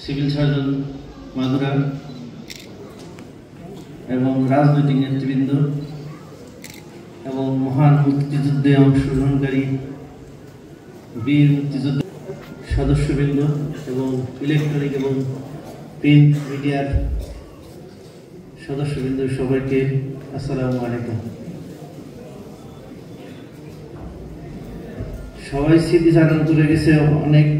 Civil surgeon Magura এবং রাজনৈতিক নেতৃবৃন্দ এবং মহান মুক্তিযুদ্ধে অংশগ্রহণকারী বীর মুক্তিযুদ্ধ সদস্যবৃন্দ এবং ইলেকট্রনিক এবং প্রিন্ট মিডিয়ার সদস্যবৃন্দ সবাইকে আসসালামু আলাইকুম। সবাই স্মৃতিচারণ করে গেছে অনেক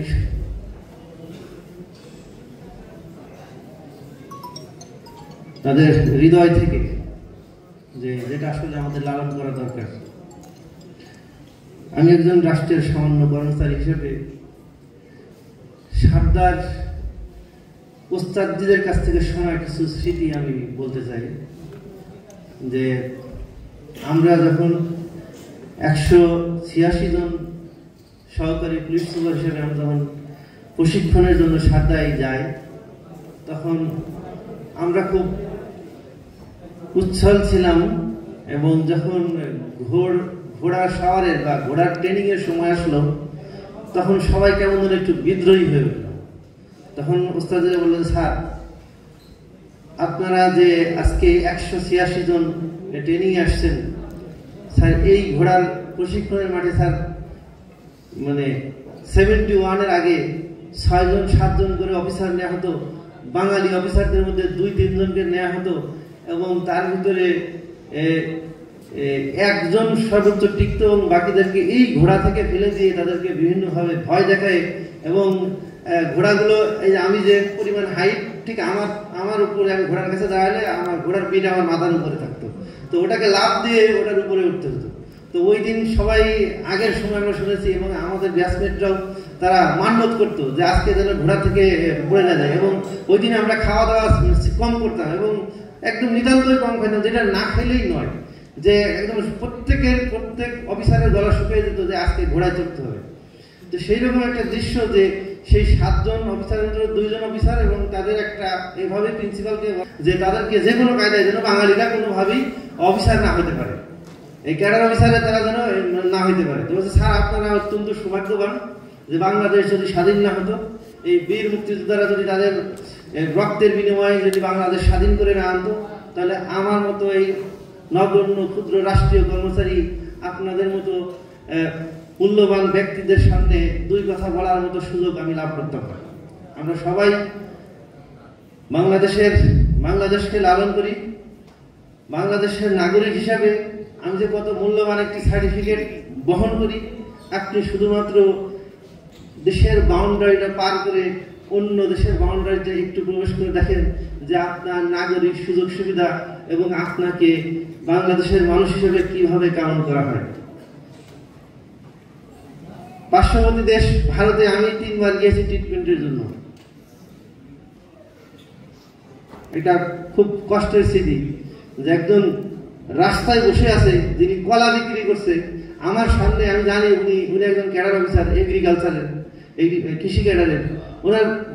তাদের হৃদয় থেকে, যেটা আসলে আমাদের লালন করা দরকার। আমি একজন রাষ্ট্রের সামান্য কর্মচারী হিসেবে সারদার ওস্তাদজিদের কাছ থেকে শোনা কিছু স্মৃতি আমি বলতে চাই। যে আমরা যখন 186 জন সহকারী পুলিশ সুপার হিসেবে আমরা যখন প্রশিক্ষণের জন্য সারদায় যাই, তখন আমরা খুব উচ্ছল ছিলাম এবং যখন ঘোড়া সওয়ারের বা ঘোড়ার ট্রেনিং এর সময় আসলো, তখন সবাই কেমন যেন একটু বিদ্রোহী হয়ে উঠল। তখন ওস্তাদরা বললেন, স্যার আপনারা যে আজকে 186 জন ট্রেনিং আসছেন, স্যার এই ঘোড়ার প্রশিক্ষণের মাঠে স্যার মানে 71 এর আগে 6 জন 7 জন করে অফিসার নেওয়া হতো, বাঙালি অফিসারদের মধ্যে 2-3 জনকে নেওয়া হতো এবং তার ভিতরে একজন সর্বোচ্চ টিকতো এবং বাকিদেরকে এই ঘোড়া থেকে ফেলে দিয়ে তাদেরকে বিভিন্নভাবে ভয় দেখায় এবং ঘোড়াগুলো এই যে আমি যে পরিমাণ হাইট, ঠিক আমার উপরে, আমি ঘোড়ার কাছে দাঁড়ালে আমার ঘোড়ার পিঠ আমার মাথার উপরে থাকতো, তো ওটাকে লাফ দিয়ে ওটার উপরে উঠতে হতো। তো ওই দিন সবাই আগের সময় আমরা শুনেছি এবং আমাদের ব্যাচমেটরাও তারা মান্যত করতো যে আজকে যেন ঘোড়া থেকে পড়ে না যায়। এবং ওই দিন আমরা খাওয়া দাওয়া কম করতাম এবং একদম নিতান্তই কম খাইতাম, যেটা না খেলেই নয়, যে একদম প্রত্যেক অফিসারের গলা শুকিয়ে যেত যে আজকে ঘোড়ায় চড়তে হবে। তো সেই রকম একটা দৃশ্য, যে সেই 7 জন অফিসারের ভিতরে 2 জন অফিসার এবং তাদের একটা এইভাবে প্রিন্সিপালকে যে তাদেরকে যে কোনো কায়দায় যেন বাঙালিরা কোনোভাবেই অফিসার না হতে পারে, এই ক্যাডার অফিসারে তারা যেন না হইতে পারে। তো বলছে, স্যার আপনারা অত্যন্ত সৌভাগ্যবান যে বাংলাদেশ যদি স্বাধীন না হতো, এই বীর মুক্তিযোদ্ধারা যদি তাদের রক্তের বিনিময়ে যদি বাংলাদেশ স্বাধীন করে না আনতো, তাহলে আমার মতো এই নগণ্য ক্ষুদ্র রাষ্ট্রীয় কর্মচারী আপনাদের মতো মূল্যবান ব্যক্তিদের সামনে 2 কথা বলার মতো সুযোগ আমি লাভ করতাম না। আমরা সবাই বাংলাদেশকে লালন করি। বাংলাদেশের নাগরিক হিসাবে আমি যে কত মূল্যবান একটি সার্টিফিকেট বহন করি, আপনি শুধুমাত্র দেশের বাউন্ডারিটা পার করে অন্য দেশের বাউন্ডারিতে একটু প্রবেশ করে দেখেন যে আপনার নাগরিক সুযোগ সুবিধা এবং আপনাকে বাংলাদেশের মানুষ হিসেবে কিভাবে কাউন্ট করা হয়। পার্শ্ববর্তী দেশ ভারতে আমি 3 বার গিয়েছি ট্রিটমেন্টের জন্য। এটা খুব কষ্টের স্মৃতি যে একজন রাস্তায় বসে আছে যিনি কলা বিক্রি করছে আমার সামনে, আমি জানি উনি একজন ক্যাডার অফিসার এগ্রিকালচারের, এই কৃষি ক্যাডারের,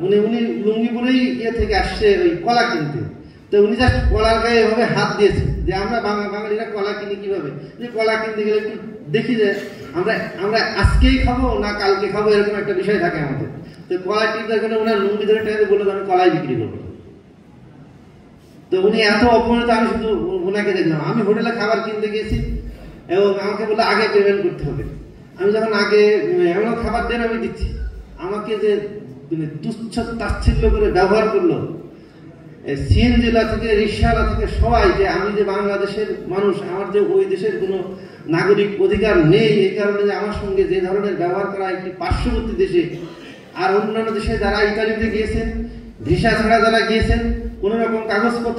উনি লুঙ্গি পরেই থেকে আসছে ওই কলা কিনতে। তো উনি জাস্ট কলার গায়ে এভাবে হাত দিয়েছে যে আমরা বাঙালিরা কলা কিনি কিভাবে, যে কলা কিনতে গেলে একটু দেখি যে আমরা আজকেই খাবো না কালকে খাবো, এরকম একটা বিষয় থাকে আমাদের। তো কলা কিনতে গেলে ওনার লুঙ্গি ধরে টেনে বললো আমি কলাই বিক্রি করবো। তো উনি এত অপমানিত, আমি শুধু ওনাকে দেখলাম। আমি হোটেলে খাবার কিনতে গেছি এবং আমাকে বললো আগে পেমেন্ট করতে হবে। আমি যখন আগে এমন খাবার দেন আমি দিচ্ছি, আমাকে যে তুচ্ছ তাচ্ছিল্য করে ব্যবহার করলো সিএন জেলা থেকে, রিক্সাওয়ালা থেকে সবাই, যে আমি যে বাংলাদেশের মানুষ, আমার যে ওই দেশের কোনো নাগরিক অধিকার নেই, এই কারণে যে আমার সঙ্গে যে ধরনের ব্যবহার করা একটি পার্শ্ববর্তী দেশে। আর অন্যান্য দেশে যারা ইতালিতে গিয়েছেন, ভিসা ছাড়া যারা গিয়েছেন, কোনো রকম কাগজপত্র